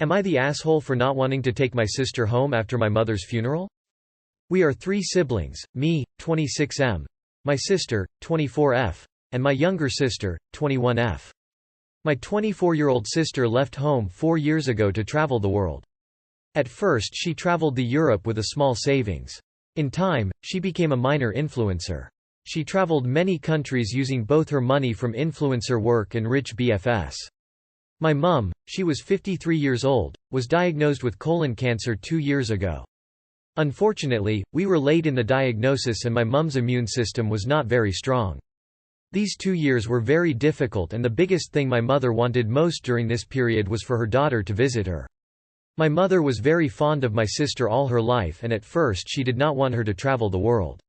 Am I the asshole for not wanting to take my sister home after my mother's funeral? We are 3 siblings, me, 26M, my sister, 24F, and my younger sister, 21F. My 24-year-old sister left home 4 years ago to travel the world. At first she traveled the Europe with a small savings. In time, she became a minor influencer. She traveled many countries using both her money from influencer work and rich BFS. My mum, she was 53 years old, was diagnosed with colon cancer 2 years ago. Unfortunately, we were late in the diagnosis and my mum's immune system was not very strong. These 2 years were very difficult, and the biggest thing my mother wanted most during this period was for her daughter to visit her. My mother was very fond of my sister all her life, and at first she did not want her to travel the world.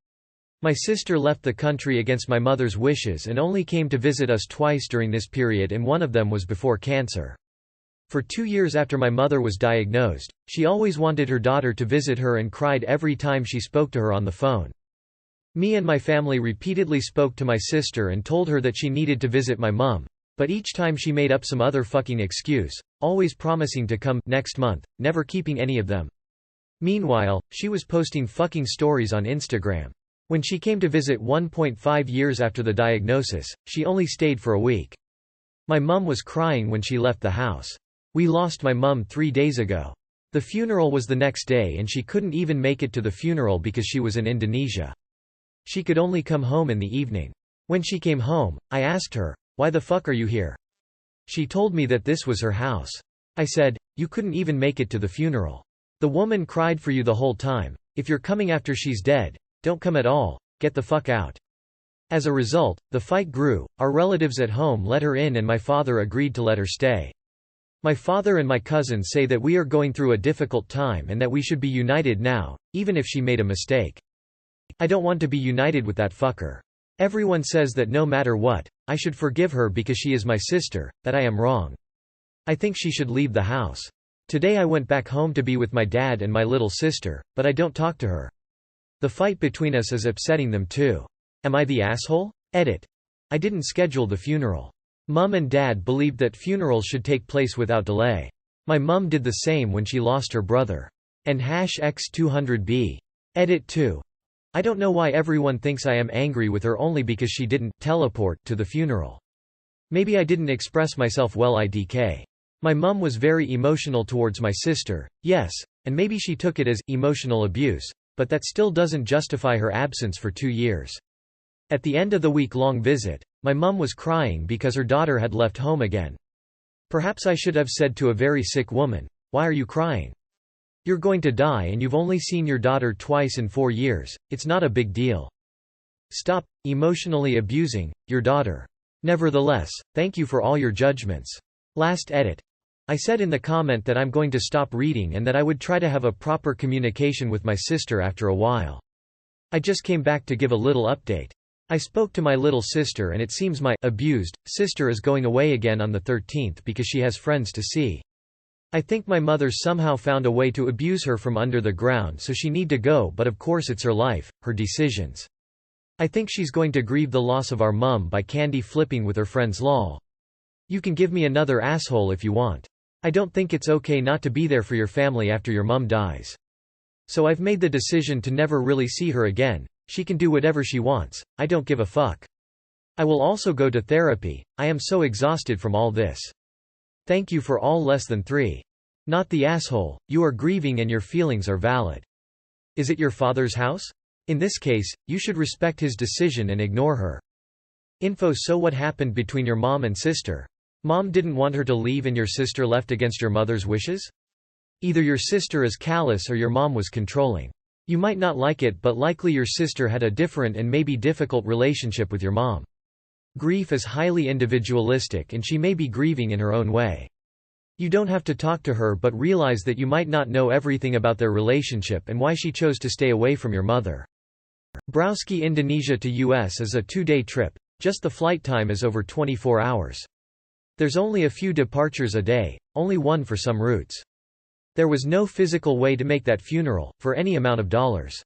My sister left the country against my mother's wishes and only came to visit us twice during this period, and one of them was before cancer. For 2 years after my mother was diagnosed, she always wanted her daughter to visit her and cried every time she spoke to her on the phone. Me and my family repeatedly spoke to my sister and told her that she needed to visit my mum, but each time she made up some other fucking excuse, always promising to come next month, never keeping any of them. Meanwhile, she was posting fucking stories on Instagram. When she came to visit 1.5 years after the diagnosis, she only stayed for a week. My mum was crying when she left the house. We lost my mum 3 days ago. The funeral was the next day and she couldn't even make it to the funeral because she was in Indonesia. She could only come home in the evening. When she came home, I asked her, "Why the fuck are you here?" She told me that this was her house. I said, "You couldn't even make it to the funeral. The woman cried for you the whole time. If you're coming after she's dead, don't come at all, get the fuck out." As a result, the fight grew. Our relatives at home let her in and my father agreed to let her stay. My father and my cousin say that we are going through a difficult time and that we should be united now, even if she made a mistake. I don't want to be united with that fucker. Everyone says that no matter what, I should forgive her because she is my sister, that I am wrong. I think she should leave the house. Today I went back home to be with my dad and my little sister, but I don't talk to her. The fight between us is upsetting them too. Am I the asshole? Edit. I didn't schedule the funeral. Mum and dad believed that funerals should take place without delay. My mum did the same when she lost her brother. And #X200B. Edit 2. I don't know why everyone thinks I am angry with her only because she didn't teleport to the funeral. Maybe I didn't express myself well. IDK. My mum was very emotional towards my sister, yes, and maybe she took it as emotional abuse, but that still doesn't justify her absence for 2 years. At the end of the week-long visit, my mum was crying because her daughter had left home again. Perhaps I should have said to a very sick woman, "Why are you crying? You're going to die and you've only seen your daughter twice in 4 years, it's not a big deal. Stop emotionally abusing your daughter. Nevertheless, thank you for all your judgments." Last edit. I said in the comment that I'm going to stop reading and that I would try to have a proper communication with my sister after a while. I just came back to give a little update. I spoke to my little sister and it seems my abused sister is going away again on the 13th because she has friends to see. I think my mother somehow found a way to abuse her from under the ground, so she need to go, but of course it's her life, her decisions. I think she's going to grieve the loss of our mum by candy flipping with her friends. Lol. You can give me another asshole if you want. I don't think it's okay not to be there for your family after your mum dies. So I've made the decision to never really see her again. She can do whatever she wants, I don't give a fuck. I will also go to therapy, I am so exhausted from all this. Thank you for all less than 3. Not the asshole, you are grieving and your feelings are valid. Is it your father's house? In this case, you should respect his decision and ignore her. Info. So what happened between your mom and sister? Mom didn't want her to leave and your sister left against your mother's wishes? Either your sister is callous or your mom was controlling. You might not like it, but likely your sister had a different and maybe difficult relationship with your mom. Grief is highly individualistic and she may be grieving in her own way. You don't have to talk to her, but realize that you might not know everything about their relationship and why she chose to stay away from your mother. Browski. Indonesia to US is a 2-day trip, just the flight time is over 24 hours. There's only a few departures a day, only one for some routes. There was no physical way to make that funeral, for any amount of dollars.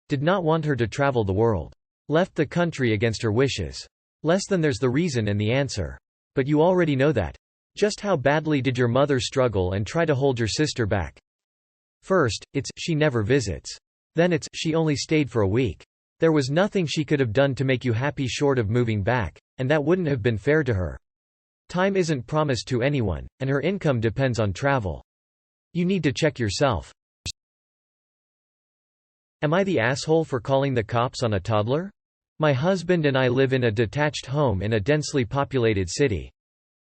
Did not want her to travel the world. Left the country against her wishes. Less than there's the reason and the answer. But you already know that. Just how badly did your mother struggle and try to hold your sister back? First, it's she never visits. Then it's she only stayed for a week. There was nothing she could have done to make you happy short of moving back, and that wouldn't have been fair to her. Time isn't promised to anyone, and her income depends on travel. You need to check yourself. Am I the asshole for calling the cops on a toddler? My husband and I live in a detached home in a densely populated city.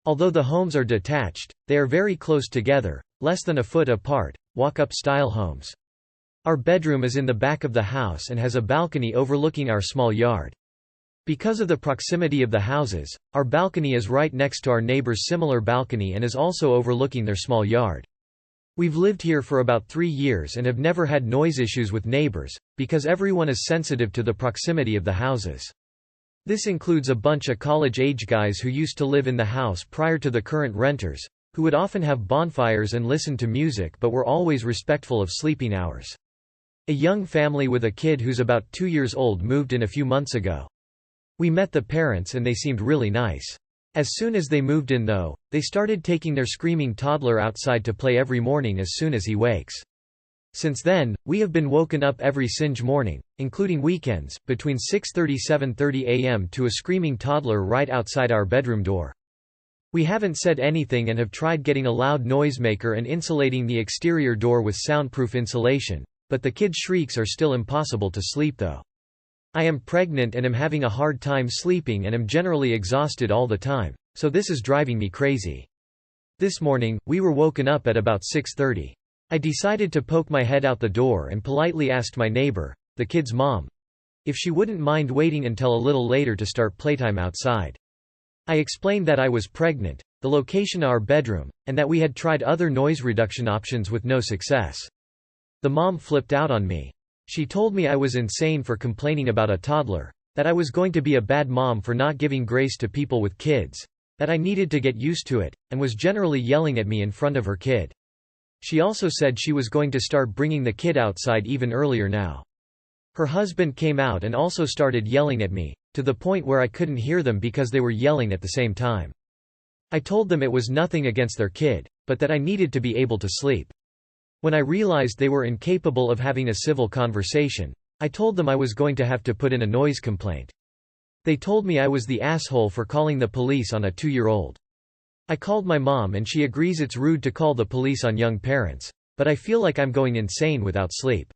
Although the homes are detached, they are very close together, less than a foot apart, walk-up style homes. Our bedroom is in the back of the house and has a balcony overlooking our small yard. Because of the proximity of the houses, our balcony is right next to our neighbor's similar balcony and is also overlooking their small yard. We've lived here for about 3 years and have never had noise issues with neighbors, because everyone is sensitive to the proximity of the houses. This includes a bunch of college-age guys who used to live in the house prior to the current renters, who would often have bonfires and listen to music but were always respectful of sleeping hours. A young family with a kid who's about 2 years old moved in a few months ago. We met the parents and they seemed really nice. As soon as they moved in though, they started taking their screaming toddler outside to play every morning as soon as he wakes. Since then, we have been woken up every singe morning, including weekends, between 6:30–7:30 a.m. to a screaming toddler right outside our bedroom door. We haven't said anything and have tried getting a loud noisemaker and insulating the exterior door with soundproof insulation, but the kid's shrieks are still impossible to sleep though. I am pregnant and am having a hard time sleeping and am generally exhausted all the time, so this is driving me crazy. This morning, we were woken up at about 6:30. I decided to poke my head out the door and politely asked my neighbor, the kid's mom, if she wouldn't mind waiting until a little later to start playtime outside. I explained that I was pregnant, the location of our bedroom, and that we had tried other noise reduction options with no success. The mom flipped out on me. She told me I was insane for complaining about a toddler, that I was going to be a bad mom for not giving grace to people with kids, that I needed to get used to it, and was generally yelling at me in front of her kid. She also said she was going to start bringing the kid outside even earlier now. Her husband came out and also started yelling at me, to the point where I couldn't hear them because they were yelling at the same time. I told them it was nothing against their kid, but that I needed to be able to sleep. When I realized they were incapable of having a civil conversation, I told them I was going to have to put in a noise complaint. They told me I was the asshole for calling the police on a 2-year-old. I called my mom and she agrees it's rude to call the police on young parents, but I feel like I'm going insane without sleep.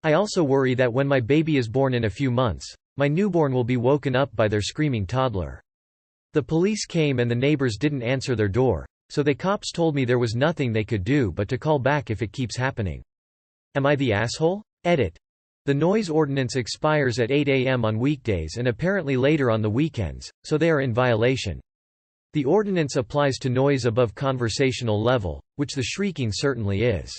I also worry that when my baby is born in a few months, my newborn will be woken up by their screaming toddler. The police came and the neighbors didn't answer their door, so the cops told me there was nothing they could do but to call back if it keeps happening. Am I the asshole? Edit. The noise ordinance expires at 8 a.m. on weekdays and apparently later on the weekends, so they are in violation. The ordinance applies to noise above conversational level, which the shrieking certainly is.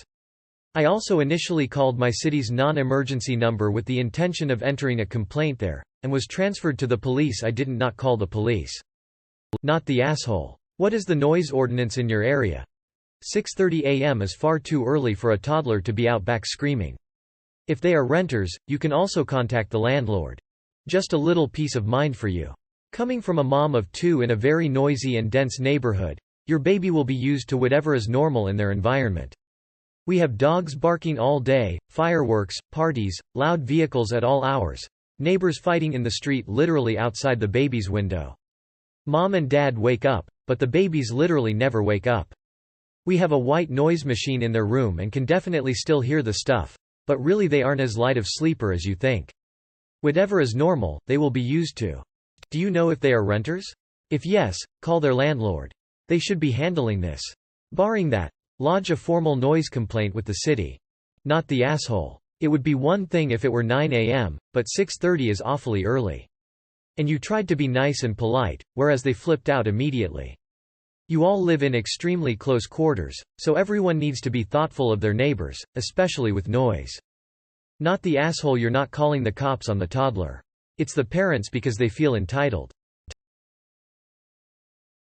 I also initially called my city's non-emergency number with the intention of entering a complaint there, and was transferred to the police. I didn't not call the police. Not the asshole. What is the noise ordinance in your area? 6:30 a.m. is far too early for a toddler to be out back screaming. If they are renters, you can also contact the landlord. Just a little peace of mind for you. Coming from a mom of 2 in a very noisy and dense neighborhood, your baby will be used to whatever is normal in their environment. We have dogs barking all day, fireworks, parties, loud vehicles at all hours, neighbors fighting in the street literally outside the baby's window. Mom and dad wake up, but the babies literally never wake up. We have a white noise machine in their room and can definitely still hear the stuff, but really they aren't as light of sleeper as you think. Whatever is normal, they will be used to. Do you know if they are renters? If yes, call their landlord. They should be handling this. Barring that, lodge a formal noise complaint with the city. Not the asshole. It would be one thing if it were 9 a.m., but 6:30 is awfully early. And you tried to be nice and polite, whereas they flipped out immediately. You all live in extremely close quarters, so everyone needs to be thoughtful of their neighbors, especially with noise. Not the asshole, you're not calling the cops on the toddler. It's the parents because they feel entitled.